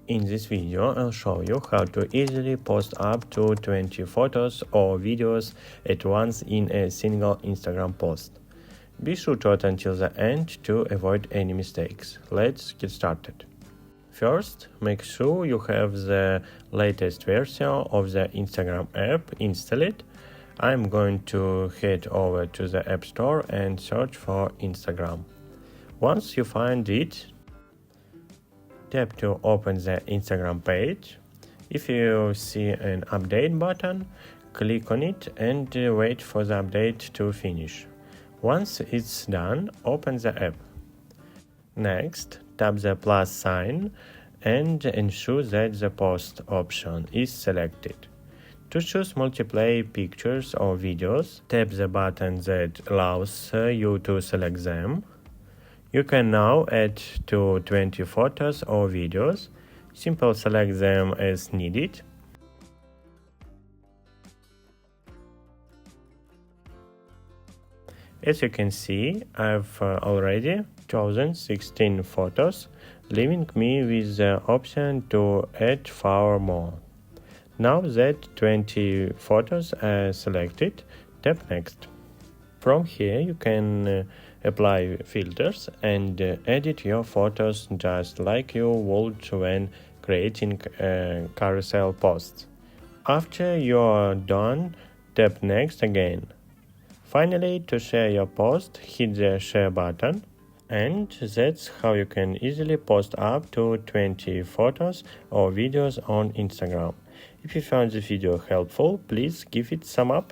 In this video, I'll show you how to easily post up to 20 photos or videos at once in a single Instagram post. Be sure to wait until the end to avoid any mistakes. Let's get started. First, make sure you have the latest version of the Instagram app installed. I'm going to head over to the App Store and search for Instagram. Once you find it, tap to open the Instagram page. If you see an update button, click on it and wait for the update to finish. Once it's done, open the app. Next, tap the plus sign and ensure that the post option is selected. To choose multiple pictures or videos, tap the button that allows you to select them. You can now add to 20 photos or videos. Simply select them as needed. As you can see, I've already chosen 16 photos, leaving me with the option to add 4 more. Now that 20 photos are selected, tap Next. From here you can apply filters and edit your photos just like you would when creating carousel posts. After you're done, tap Next again. Finally, to share your post, hit the share button. And that's how you can easily post up to 20 photos or videos on Instagram. If you found the video helpful, please give it a thumb up.